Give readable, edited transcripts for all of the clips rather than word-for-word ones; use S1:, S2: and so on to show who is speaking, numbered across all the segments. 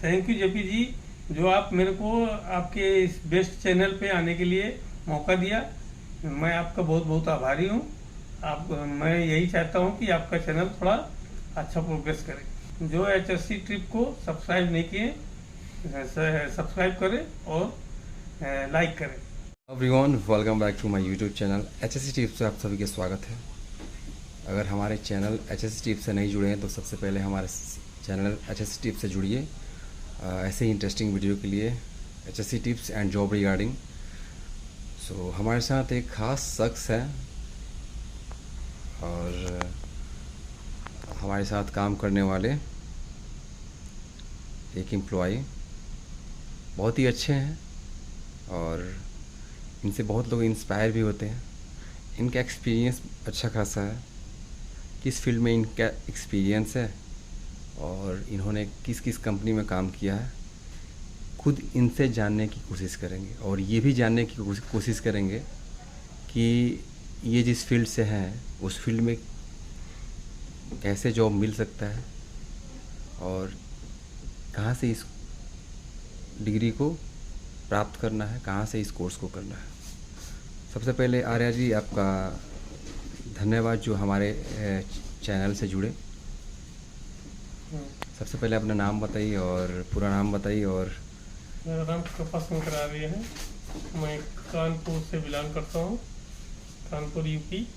S1: Thank you JP जी, जो आप मेरे को आपके इस बेस्ट चैनल पे आने के लिए मौका दिया। मैं आपका बहुत बहुत आभारी हूँ। मैं यही चाहता हूँ कि आपका चैनल थोड़ा अच्छा प्रोग्रेस करे। जो HSC ट्रिप को सब्सक्राइब नहीं किए, सब्सक्राइब करें और लाइक करें।
S2: Everyone, welcome back to my YouTube channel HSC tips से आप सभी का स्वागत है। अगर हमारे चैनल HSC टिप्स से नहीं जुड़े हैं तो सबसे पहले हमारे चैनल HSC टिप्स से जुड़िए। ऐसे ही इंटरेस्टिंग वीडियो के लिए HSC tips and job regarding. So हमारे साथ एक ख़ास शख्स है और हमारे साथ काम करने वाले एक एम्प्लॉय बहुत ही अच्छे हैं और इनसे बहुत लोग इंस्पायर भी होते हैं। इनका एक्सपीरियंस अच्छा खासा है, किस फील्ड में इनका एक्सपीरियंस है और इन्होंने किस किस कंपनी में काम किया है, खुद इनसे जानने की कोशिश करेंगे और ये भी जानने की कोशिश करेंगे कि ये जिस फील्ड से हैं उस फील्ड में कैसे जॉब मिल सकता है और कहाँ से इस डिग्री को प्राप्त करना है, कहाँ से इस कोर्स को करना है। सबसे पहले आर्या जी, आपका धन्यवाद जो हमारे चैनल से जुड़े। सबसे पहले अपना नाम बताइए और पूरा नाम बताइए। और
S1: मेरा नाम कृपा शंकर आर्य है। मैं कानपुर से बिलोंग करता हूँ, कानपुर यूपी।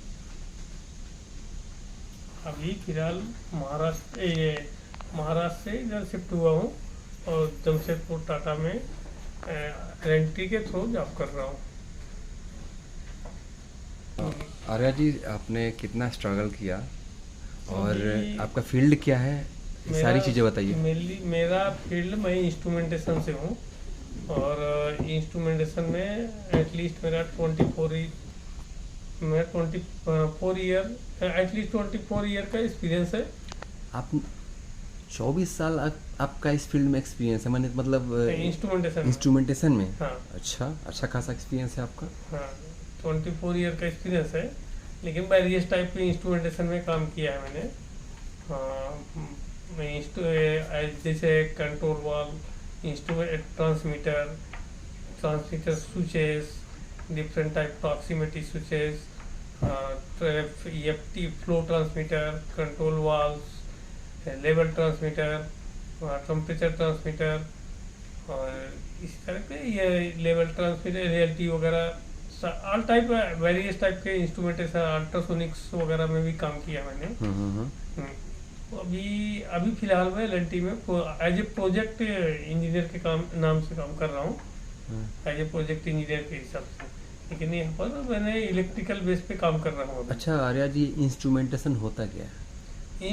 S1: अभी फिलहाल महाराष्ट्र से इधर शिफ्ट हुआ हूँ और जमशेदपुर टाटा में एलएनटी के थ्रू जॉब कर रहा हूँ।
S2: आर्या जी, आपने कितना स्ट्रगल किया और आपका फील्ड क्या है, सारी चीज़ें बताइए।
S1: मेरा फील्ड, मैं इंस्ट्रूमेंटेशन से हूँ और इंस्ट्रूमेंटेशन में एटलीस्ट मेरा 24 ईयर का एक्सपीरियंस है।
S2: आप 24 साल आपका इस फील्ड में एक्सपीरियंस है, मैंने मतलब इंस्ट्रूमेंटेशन में।
S1: हाँ।
S2: अच्छा खासा एक्सपीरियंस है आपका।
S1: हाँ, 24 ईयर का एक्सपीरियंस है, लेकिन वेरियस टाइप के इंस्ट्रूमेंटेशन में काम किया है मैंने। जैसे control valve, instrument, transmitter switches, different type proximity switches, EFT flow transmitter, control valves, level transmitter, temperature transmitter और इस तरह के ये लेवल ट्रांसमीटर, रियलिटी वगैरह, ऑल टाइप वेरियस टाइप के इंस्ट्रूमेंटेशन, अल्ट्रासोनिक्स वगैरह में भी काम किया मैंने। अभी फिलहाल मैं एलएनटी में एज ए प्रोजेक्ट इंजीनियर के नाम से काम कर रहा हूँ, एज ए प्रोजेक्ट इंजीनियर के हिसाब से। लेकिन यहाँ पर मैंने इलेक्ट्रिकल बेस पे काम कर रहा हूँ।
S2: अच्छा आर्या जी, इंस्ट्रूमेंटेशन होता क्या है?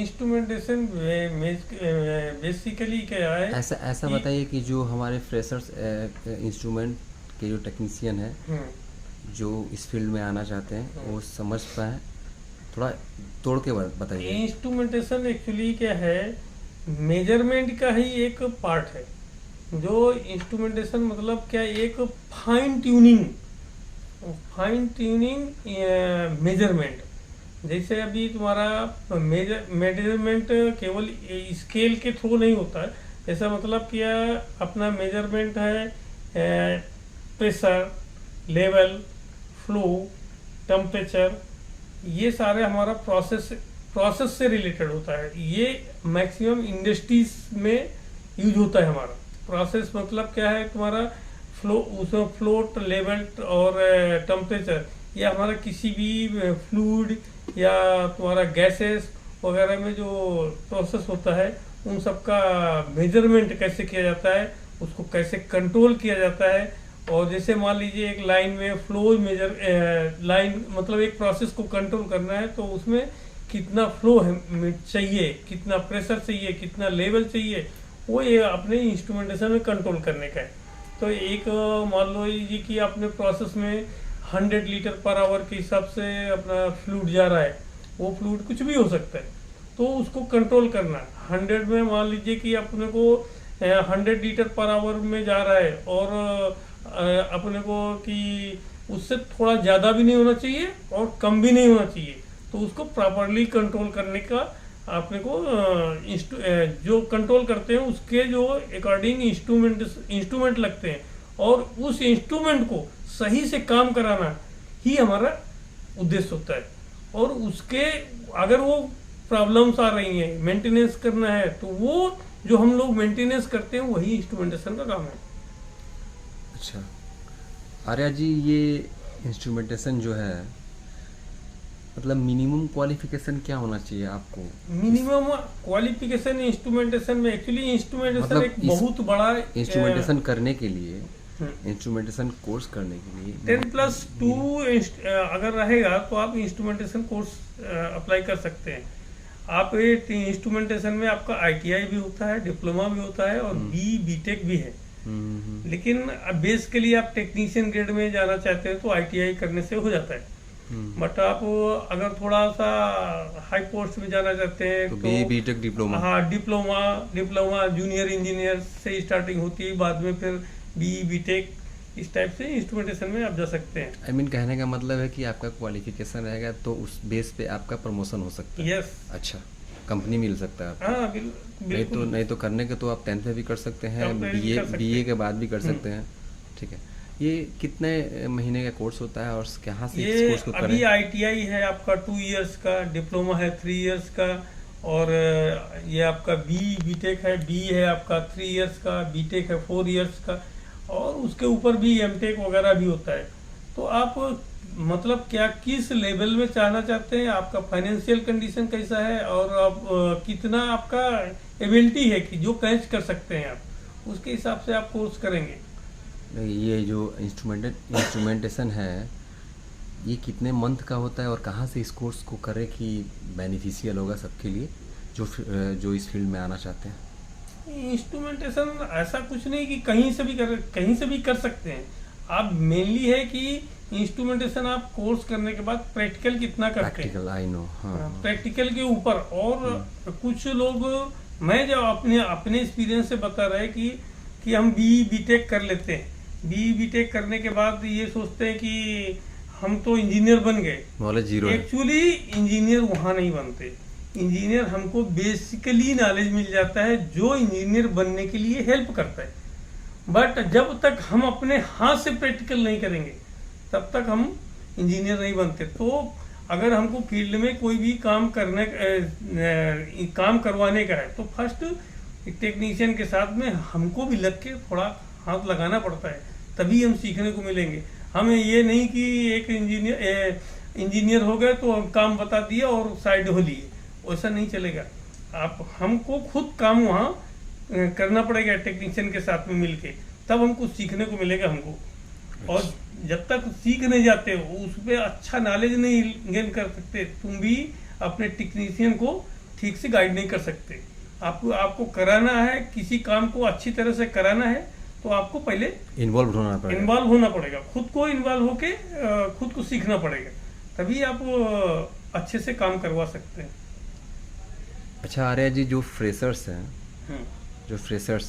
S1: इंस्ट्रूमेंटेशन बेसिकली क्या है,
S2: ऐसा बताइए कि जो हमारे फ्रेशर्स इंस्ट्रूमेंट के जो टेक्नीशियन हैं जो इस फील्ड में आना चाहते हैं वो समझ पाए, थोड़ा तोड़ के बताइए।
S1: इंस्ट्रूमेंटेशन एक्चुअली क्या है, मेजरमेंट का ही एक पार्ट है। जो इंस्ट्रूमेंटेशन मतलब क्या, एक फाइन ट्यूनिंग मेजरमेंट। जैसे अभी तुम्हारा मेजरमेंट केवल स्केल के थ्रू नहीं होता है। ऐसा मतलब क्या, अपना मेजरमेंट है प्रेशर, लेवल, फ्लो, टेम्परेचर, ये सारे हमारा प्रोसेस से रिलेटेड होता है। ये मैक्सिमम इंडस्ट्रीज में यूज होता है हमारा। प्रोसेस मतलब क्या है, तुम्हारा फ्लो, उसमें फ्लोट, लेवल और टेम्परेचर, या हमारा किसी भी फ्लूइड या तुम्हारा गैसेस वगैरह में जो प्रोसेस होता है, उन सब का मेजरमेंट कैसे किया जाता है, उसको कैसे कंट्रोल किया जाता है। और जैसे मान लीजिए एक लाइन में फ्लो लाइन मतलब एक प्रोसेस को कंट्रोल करना है, तो उसमें कितना फ्लो चाहिए, कितना प्रेशर चाहिए, कितना लेवल चाहिए, वो ये अपने इंस्ट्रूमेंटेशन में कंट्रोल करने का है। तो एक मान लो ये कि अपने प्रोसेस में 100 लीटर पर आवर के हिसाब से अपना फ्लूइड जा रहा है, वो फ्लूइड कुछ भी हो सकता है, तो उसको कंट्रोल करना है। 100 में मान लीजिए कि अपने को 100 लीटर पर आवर में जा रहा है और अपने को कि उससे थोड़ा ज़्यादा भी नहीं होना चाहिए और कम भी नहीं होना चाहिए, तो उसको प्रॉपरली कंट्रोल करने का अपने को जो कंट्रोल करते हैं उसके जो अकॉर्डिंग इंस्ट्रूमेंट लगते हैं, और उस इंस्ट्रूमेंट को सही से काम कराना ही हमारा उद्देश्य होता है। और उसके अगर वो प्रॉब्लम्स आ रही हैं, मेंटेनेंस करना है, तो वो जो हम लोग मेंटेनेंस करते हैं वही इंस्ट्रूमेंटेशन का काम है।
S2: अच्छा आर्या जी, ये इंस्ट्रूमेंटेशन जो है मतलब मिनिमम क्वालिफिकेशन क्या होना चाहिए आपको?
S1: मिनिमम क्वालिफिकेशन इंस्ट्रूमेंटेशन में, एक्चुअली इंस्ट्रूमेंटेशन
S2: मतलब
S1: एक बहुत बड़ा
S2: इंस्ट्रूमेंटेशन करने के लिए, इंस्ट्रूमेंटेशन कोर्स करने के लिए
S1: 10+2 अगर रहेगा तो आप इंस्ट्रूमेंटेशन कोर्स अप्लाई कर सकते हैं। आप इंस्ट्रूमेंटेशन में आपका ITI भी होता है, डिप्लोमा भी होता है, और BTech भी है। लेकिन बेसिकली आप टेक्नीशियन ग्रेड में जाना चाहते हैं तो ITI करने से हो जाता है। बट आप अगर थोड़ा सा हाई पोस्ट में जाना चाहते हैं
S2: तो BTech डिप्लोमा,
S1: हाँ डिप्लोमा जूनियर इंजीनियर से स्टार्टिंग होती है, बाद में फिर BTech, इस टाइप से इंस्ट्रूमेंटेशन में आप जा सकते हैं।
S2: आई मीन कहने का मतलब है कि आपका क्वालिफिकेशन रहेगा तो उस बेस पे आपका प्रमोशन हो सकता है।
S1: यस।
S2: अच्छा, कंपनी मिल सकता है आपको।
S1: हाँ बिल्कुल।
S2: नहीं तो करने के तो आप 10th में भी कर सकते हैं, BA के बाद भी कर सकते हैं। ठीक है, ये कितने महीने का कोर्स होता है और कहाँ से इस कोर्स को करें?
S1: अभी ITI है आपका 2 इयर्स का, डिप्लोमा है 3 इयर्स का, और ये आपका BTech है, B है आपका 3 इयर्स का, BTech है 4 इयर्स का, और उसके ऊपर भी MTech वगैरह भी होता है। तो आप मतलब क्या किस लेवल में चाहना चाहते हैं, आपका फाइनेंशियल कंडीशन कैसा है, और आप कितना आपका एबिलिटी है कि जो कैच कर सकते हैं आप, उसके हिसाब से आप कोर्स करेंगे।
S2: ये जो इंस्ट्रूमेंटेशन है ये कितने मंथ का होता है और कहाँ से इस कोर्स को करें कि बेनिफिशियल होगा सबके लिए जो इस फील्ड में आना चाहते हैं?
S1: इंस्ट्रूमेंटेशन ऐसा कुछ नहीं कि कहीं से भी कर सकते हैं आप। मेनली है कि इंस्ट्रूमेंटेशन आप कोर्स करने के बाद प्रैक्टिकल कितना करते हैं।
S2: Practical, I know. हाँ,
S1: प्रैक्टिकल के ऊपर, और कुछ लोग, मैं जो अपने एक्सपीरियंस से बता रहे कि हम BTech कर लेते हैं, BTech करने के बाद ये सोचते हैं कि हम तो इंजीनियर बन गए।
S2: नॉलेज जीरो है।
S1: एक्चुअली इंजीनियर वहाँ नहीं बनते। इंजीनियर हमको बेसिकली नॉलेज मिल जाता है जो इंजीनियर बनने के लिए हेल्प करता है, बट जब तक हम अपने हाथ से प्रैक्टिकल नहीं करेंगे तब तक हम इंजीनियर नहीं बनते। तो अगर हमको फील्ड में कोई भी काम करवाने का है तो फर्स्ट टेक्नीशियन के साथ में हमको भी लग के थोड़ा हाथ लगाना पड़ता है, तभी हम सीखने को मिलेंगे। हमें ये नहीं कि एक इंजीनियर हो गए तो हम काम बता दिया और साइड हो लिए, वैसा नहीं चलेगा। आप हमको खुद काम वहाँ करना पड़ेगा टेक्नीशियन के साथ में मिलके, तब हमको सीखने को मिलेगा हमको। और जब तक सीख नहीं जाते हो उस पर अच्छा नॉलेज नहीं गेन कर सकते, तुम भी अपने टेक्नीशियन को ठीक से गाइड नहीं कर सकते। आपको कराना है, किसी काम को अच्छी तरह से कराना है तो आपको पहले इन्वॉल्व होना पड़ेगा, खुद को इन्वॉल्व होके खुद को सीखना पड़ेगा, तभी आप अच्छे से काम करवा सकते हैं।
S2: अच्छा आर्या जी, जो फ्रेशर्स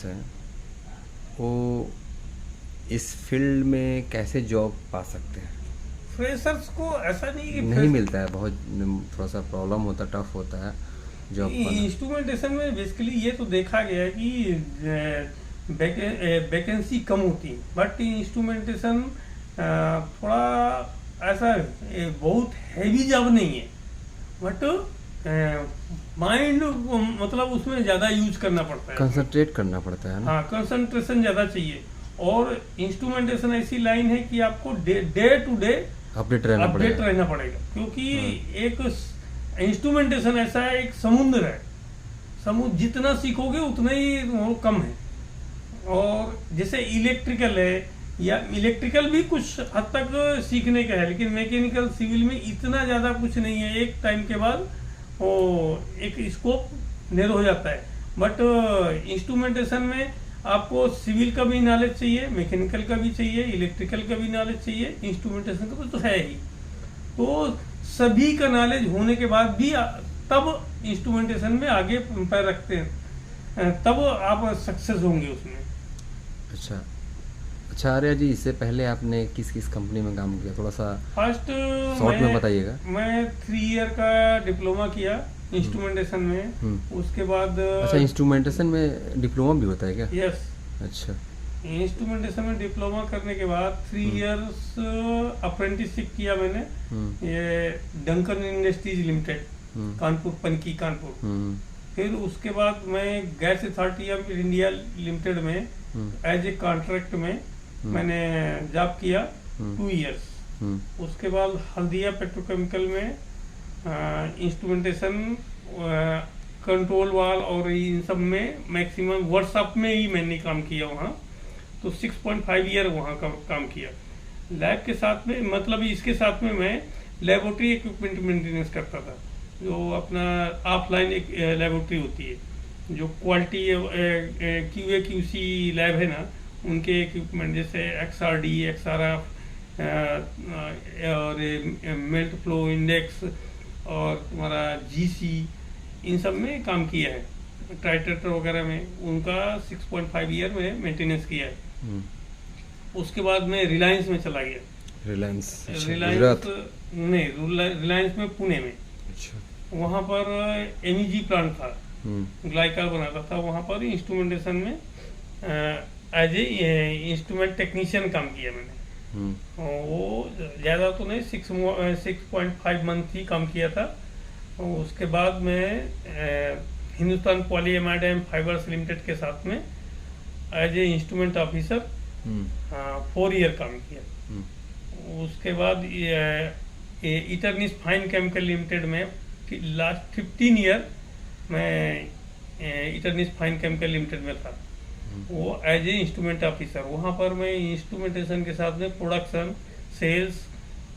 S2: हैं वो इस फील्ड में कैसे जॉब पा सकते हैं?
S1: फ्रेशर्स को ऐसा
S2: नहीं मिलता है, बहुत थोड़ा सा प्रॉब्लम होता है, टफ होता है जॉब पाना।
S1: इंस्ट्रूमेंटेशन में बेसिकली ये तो देखा गया है कि वैकेंसी कम होती है, बट इंस्ट्रूमेंटेशन थोड़ा ऐसा बहुत हैवी जॉब नहीं है, बट माइंड मतलब उसमें ज़्यादा यूज करना पड़ता है,
S2: कंसंट्रेट करना पड़ता है ना।
S1: हाँ, कंसंट्रेशन ज़्यादा चाहिए। और इंस्ट्रूमेंटेशन ऐसी लाइन है कि आपको डे टू डे
S2: अपडेट रहना पड़ेगा,
S1: क्योंकि एक इंस्ट्रूमेंटेशन ऐसा है, एक समुद्र है, समुद्र जितना सीखोगे उतना ही वो कम है। और जैसे इलेक्ट्रिकल है, या इलेक्ट्रिकल भी कुछ हद तक सीखने का है, लेकिन मैकेनिकल सिविल में इतना ज़्यादा कुछ नहीं है, एक टाइम के बाद वो एक स्कोप नैरो हो जाता है। बट इंस्ट्रूमेंटेशन में आपको सिविल का भी नॉलेज चाहिए, मैकेनिकल का भी चाहिए, इलेक्ट्रिकल का भी नॉलेज चाहिए, इंस्ट्रूमेंटेशन का तो है ही। तो सभी का नॉलेज होने के बाद भी तब इंस्ट्रूमेंटेशन में आगे पैर रखते हैं, तब आप सक्सेस होंगे उसमें।
S2: अच्छा, अच्छा आर्या जी, इससे पहले आपने किस किस कंपनी में काम किया, थोड़ा सा
S1: फर्स्ट
S2: शॉर्ट में बताइएगा।
S1: मैं 3 ईयर का डिप्लोमा किया इंस्ट्रूमेंटेशन में।
S2: हम्म।
S1: उसके बाद
S2: अच्छा, इंस्ट्रूमेंटेशन में डिप्लोमा भी होता है क्या?
S1: यस,
S2: अच्छा।
S1: इंस्ट्रूमेंटेशन में डिप्लोमा करने के बाद 3 इयर्स अप्रेंटिसशिप किया मैंने।
S2: हम्म।
S1: ये डंकन इंडस्ट्रीज लिमिटेड,
S2: हम्म।
S1: कानपुर, पनकी कानपुर।
S2: हम्म।
S1: फिर उसके बाद मैं gas authority of India limited में एज ए कॉन्ट्रैक्ट में मैंने जॉब किया 2 इयर्स। उसके बाद हल्दिया पेट्रोकेमिकल में इंस्ट्रूमेंटेशन, कंट्रोल वाल और इन सब में मैक्सिमम वर्कशॉप में ही मैंने काम किया वहाँ। तो 6.5 ईयर वहाँ का काम किया। लैब के साथ में, मतलब इसके साथ में मैं लेबोरेटरी इक्विपमेंट मेंटेनेंस करता था, जो अपना ऑफलाइन एक लेबोरेटरी होती है, जो क्वालिटी QA QC लैब है ना, उनके इक्विपमेंट जैसे XRD, XRF और मेल्ट फ्लो इंडेक्स और तुम्हारा GC, इन सब में काम किया है। ट्राइटेटर वगैरह में उनका 6.5 ईयर में मेंटेनेंस किया है। उसके बाद मैं रिलायंस में चला गया।
S2: रिलायंस
S1: नहीं, रिलायंस में पुणे में।
S2: अच्छा।
S1: वहाँ पर MEG प्लांट था, ग्लाइकॉल बनाता था। वहाँ पर इंस्ट्रूमेंटेशन में एज ए इंस्ट्रूमेंट टेक्नीशियन काम किया मैंने। वो ज़्यादा तो नहीं, 6.5 मंथ ही काम किया था। उसके बाद मैं Hindustan polyamide and fibers limited के साथ में as a instrument officer 4 year काम किया। उसके बाद इटर्निस फाइन केमिकल लिमिटेड में लास्ट 15 ईयर मैं इटर्निस फाइन केमिकल लिमिटेड में था, वो एज ए इंस्ट्रूमेंट ऑफिसर। वहाँ पर मैं इंस्ट्रूमेंटेशन के साथ में प्रोडक्शन, सेल्स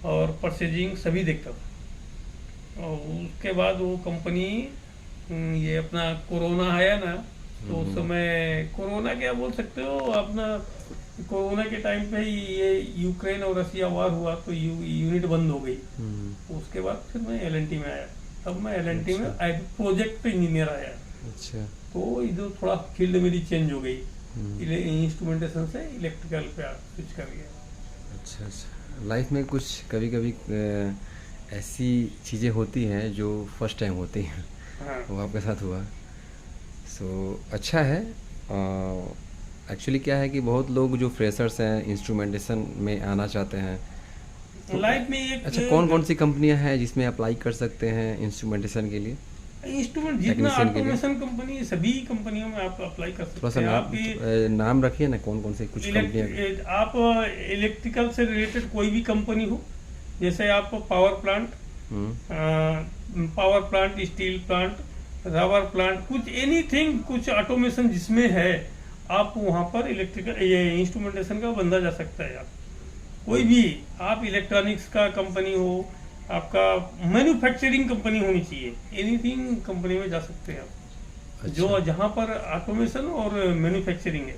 S1: और परचेजिंग सभी देखता था। और उसके बाद वो कंपनी, ये अपना कोरोना आया ना, तो उस समय कोरोना क्या बोल सकते हो, अपना कोरोना के टाइम पे ही ये यूक्रेन और रसिया वार हुआ, तो यूनिट बंद हो गई। उसके बाद फिर मैं LNT में आया। तब मैं LNT में एज प्रोजेक्ट इंजीनियर आया।
S2: अच्छा।
S1: तो इधर थोड़ा फील्ड मेरी चेंज हो गई, इंस्ट्रूमेंटेशन से इलेक्ट्रिकल पे स्विच कर गया।
S2: अच्छा अच्छा। लाइफ में कुछ कभी कभी ऐसी चीज़ें होती हैं जो फर्स्ट टाइम होती हैं।
S1: हाँ।
S2: वो आपके साथ हुआ। अच्छा है। एक्चुअली क्या है कि बहुत लोग जो फ्रेशर्स हैं इंस्ट्रूमेंटेशन में आना चाहते हैं, तो
S1: लाइफ में एक
S2: अच्छा, कौन कौन सी कंपनियां हैं जिसमें अप्लाई कर सकते हैं इंस्ट्रूमेंटेशन के लिए?
S1: इंस्ट्रूमेंट जितना ऑटोमेशन कंपनी, सभी कंपनियों में आप अप्लाई कर सकते हैं।
S2: थोड़ा सा नाम रखिए ना, कौन कौन से कुछ कंपनियां।
S1: आप इलेक्ट्रिकल से रिलेटेड कोई भी कंपनी हो, जैसे आप power plant, steel plant, rubber plant, कुछ एनीथिंग, कुछ ऑटोमेशन जिसमें है, आप वहाँ पर इलेक्ट्रिकल इंस्ट्रूमेंटेशन का बंदा जा सकता है। आप कोई भी, आप इलेक्ट्रॉनिक्स का कंपनी हो, आपका मैन्युफैक्चरिंग कंपनी होनी चाहिए, एनीथिंग कंपनी में जा सकते हैं आप। अच्छा। जो जहाँ पर ऑटोमेशन और मैन्युफैक्चरिंग है,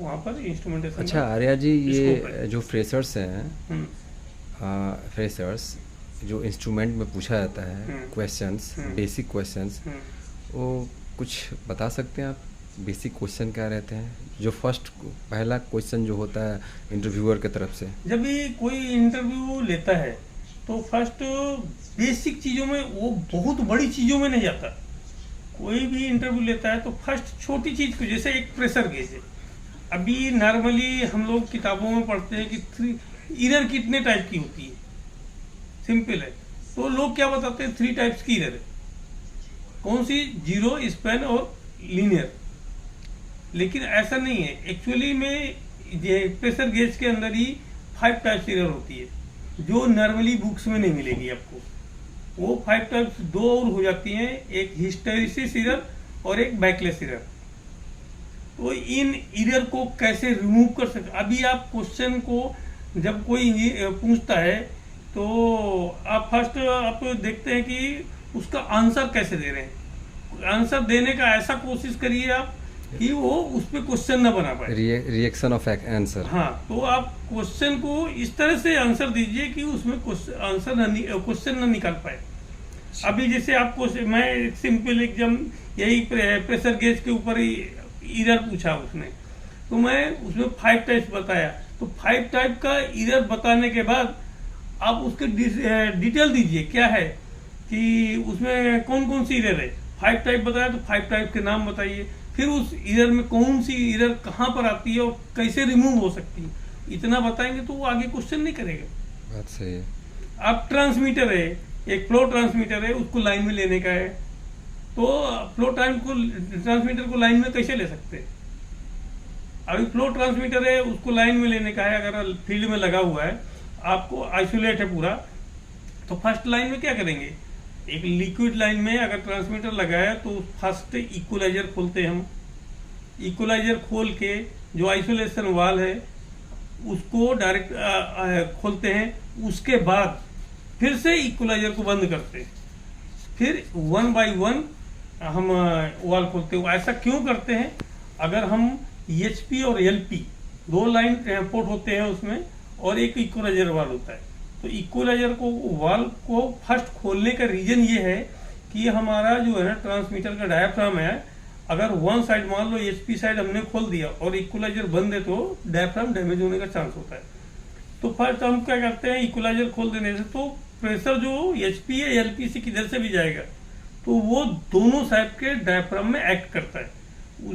S1: वहाँ पर इंस्ट्रूमेंटेशन।
S2: अच्छा आर्या जी, ये जो फ्रेशर्स हैं, फ्रेशर्स जो इंस्ट्रूमेंट में पूछा जाता है क्वेश्चंस, बेसिक क्वेश्चंस, वो कुछ बता सकते हैं आप? बेसिक क्वेश्चन क्या रहते हैं, जो पहला क्वेश्चन जो होता है इंटरव्यूअर की तरफ से?
S1: जब भी कोई इंटरव्यू लेता है तो फर्स्ट बेसिक चीज़ों में, वो बहुत बड़ी चीज़ों में नहीं जाता। कोई भी इंटरव्यू लेता है तो फर्स्ट छोटी चीज़ को, जैसे एक प्रेशर गेज है। अभी नॉर्मली हम लोग किताबों में पढ़ते हैं कि इरर कितने टाइप की होती है, सिंपल है। तो लोग क्या बताते हैं, 3 टाइप्स की इरर है। कौन सी? जीरो, स्पैन और लीनियर। लेकिन ऐसा नहीं है, एक्चुअली में प्रेशर गेज के अंदर ही 5 टाइप्स इरर होती है, जो नॉर्मली बुक्स में नहीं मिलेगी आपको। वो 5 टाइप्स 2 और हो जाती हैं, एक हिस्टेरिसिस इरर और एक बैकलेस इरर। तो इन इरर को कैसे रिमूव कर सकते? अभी आप क्वेश्चन को जब कोई पूछता है तो आप फर्स्ट आप देखते हैं कि उसका आंसर कैसे दे रहे हैं। आंसर देने का ऐसा कोशिश करिए आप कि वो उस पर क्वेश्चन ना बना पाए,
S2: रिएक्शन ऑफ आंसर।
S1: हाँ, तो आप क्वेश्चन को इस तरह से आंसर दीजिए कि उसमें क्वेश्चन ना निकाल पाए। अभी जैसे आपको मैं सिंपल एकदम यही प्रेशर गेज के ऊपर ही इरर पूछा उसने, तो मैं उसमें 5 टाइप्स बताया। तो 5 टाइप का एरर बताने के बाद आप उसके डिटेल दीजिए क्या है कि उसमें कौन कौन सी एरर है। 5 टाइप बताया तो 5 टाइप के नाम बताइए, फिर उस एरर में कौन सी एरर कहाँ पर आती है और कैसे रिमूव हो सकती है, इतना बताएंगे तो वो आगे क्वेश्चन नहीं करेगा।
S2: बात सही है।
S1: अब ट्रांसमीटर है, एक फ्लो ट्रांसमीटर है, उसको लाइन में लेने का है, तो फ्लो ट्रांसमीटर को लाइन में कैसे ले सकते हैं। अभी फ्लो ट्रांसमीटर है, उसको लाइन में लेने का है, अगर फील्ड में लगा हुआ है, आपको आइसोलेट है पूरा, तो फर्स्ट लाइन में क्या करेंगे, एक लिक्विड लाइन में अगर ट्रांसमीटर लगाया तो फर्स्ट इक्वलाइजर खोलते हैं हम। इक्वलाइजर खोल के जो आइसोलेशन वाल है उसको डायरेक्ट खोलते हैं, उसके बाद फिर से इक्वलाइजर को बंद करते हैं, फिर 1 बाय 1 हम वाल खोलते हैं। ऐसा क्यों करते हैं, अगर हम EHP और LP 2 लाइन पोर्ट होते हैं उसमें और एक इक्वलाइजर वाल होता है, तो इक्वलाइजर को वाल को फर्स्ट खोलने का रीजन ये है कि हमारा जो है ना ट्रांसमीटर का डायाफ्राम है, अगर वन साइड मान लो HP साइड हमने खोल दिया और इक्वलाइजर बंद है तो डायाफ्राम डैमेज होने का चांस होता है। तो फर्स्ट हम क्या करते हैं, इक्वलाइजर खोल देने से तो प्रेशर जो HP है LP से किधर से भी जाएगा तो वो दोनों साइड के डायाफ्राम में एक्ट करता है,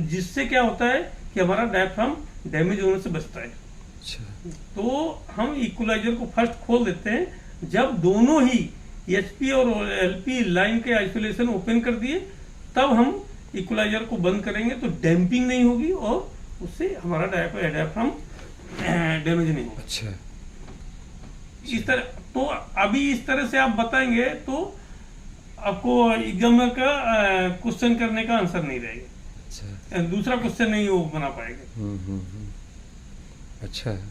S1: जिससे क्या होता है कि हमारा डायाफ्राम डैमेज होने से बचता है। तो हम इक्वलाइजर को फर्स्ट खोल देते हैं जब दोनों ही HP और LP लाइन के आइसोलेशन ओपन कर दिए, तब हम इक्वलाइजर को बंद करेंगे तो डैम्पिंग नहीं होगी और उससे हमारा डायाफ्राम डैमेज नहीं होगा।
S2: अच्छा,
S1: इस तरह तो अभी इस तरह से आप बताएंगे तो आपको एग्जामिनर का क्वेश्चन करने का आंसर नहीं रहेगा।
S2: अच्छा,
S1: दूसरा क्वेश्चन नहीं वो बना पाएगा।
S2: अच्छा है,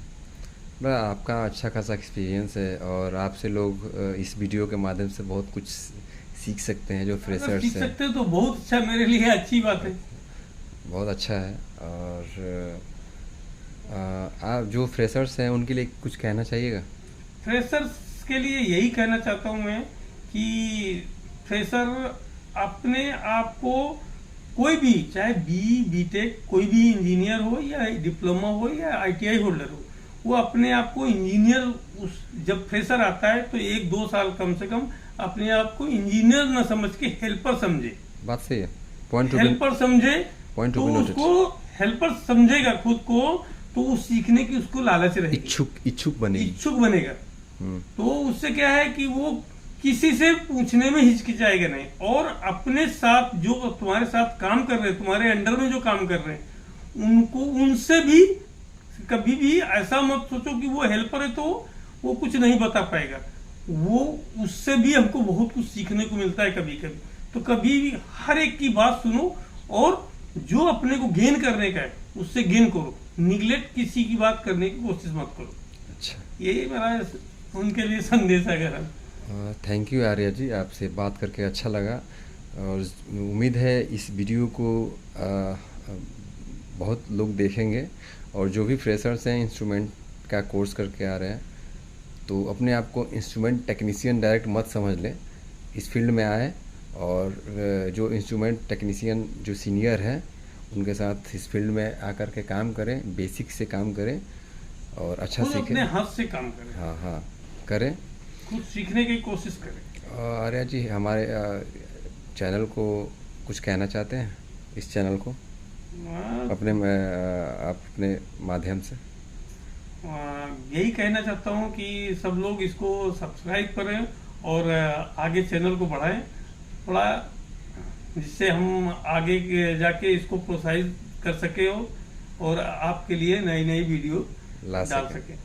S2: बड़ा आपका अच्छा खासा एक्सपीरियंस है और आपसे लोग इस वीडियो के माध्यम से बहुत कुछ सीख सकते हैं जो फ्रेशर्स
S1: सीख सकते हैं तो बहुत अच्छा, मेरे लिए अच्छी बात है।
S2: बहुत अच्छा है। और आप जो फ्रेशर्स हैं उनके लिए कुछ कहना चाहिएगा?
S1: फ्रेशर्स के लिए यही कहना चाहता हूँ मैं कि फ्रेशर अपने आप को कोई भी, चाहे BTech कोई भी इंजीनियर हो या डिप्लोमा हो या ITI होल्डर हो, वो अपने आप को इंजीनियर जब फ्रेशर आता है तो 1-2 साल कम से कम अपने आप को इंजीनियर न समझ के हेल्पर समझे।
S2: बात सही है, पॉइंट
S1: हेल्पर समझे
S2: पॉइंट
S1: तो उसको हेल्पर समझेगा खुद को, तो वो सीखने की उसको लालच रहेगी,
S2: इच्छुक बनेगा।
S1: तो उससे क्या है कि वो किसी से पूछने में हिचकिचाएगा नहीं, और अपने साथ जो तुम्हारे साथ काम कर रहे हैं, तुम्हारे अंडर में जो काम कर रहे हैं, उनको उनसे भी कभी भी ऐसा मत सोचो कि वो हेल्पर है तो वो कुछ नहीं बता पाएगा। वो उससे भी हमको बहुत कुछ सीखने को मिलता है कभी कभी। तो कभी भी हर एक की बात सुनो और जो अपने को गेन करने का है उससे गेन करो, निगलेक्ट किसी की बात करने की कोशिश मत करो।
S2: अच्छा,
S1: यही मेरा उनके लिए संदेश है।
S2: थैंक यू आर्या जी, आपसे बात करके अच्छा लगा और उम्मीद है इस वीडियो को बहुत लोग देखेंगे और जो भी फ्रेशर्स हैं इंस्ट्रूमेंट का कोर्स करके आ रहे हैं तो अपने आप को इंस्ट्रूमेंट टेक्नीशियन डायरेक्ट मत समझ लें, इस फील्ड में आए और जो इंस्ट्रूमेंट टेक्नीशियन जो सीनियर हैं उनके साथ इस फील्ड में आकर के काम करें, बेसिक से काम करें और अच्छा सीखें,
S1: अपने हाथ से काम करें।
S2: हाँ करें,
S1: कुछ सीखने की कोशिश करें।
S2: आर्या जी, हमारे चैनल को कुछ कहना चाहते हैं? इस चैनल को अपने माध्यम से
S1: यही कहना चाहता हूँ कि सब लोग इसको सब्सक्राइब करें और आगे चैनल को बढ़ाएं थोड़ा, जिससे हम आगे जाके इसको प्रोत्साहित कर सके और आपके लिए नई नई वीडियो डाल सके।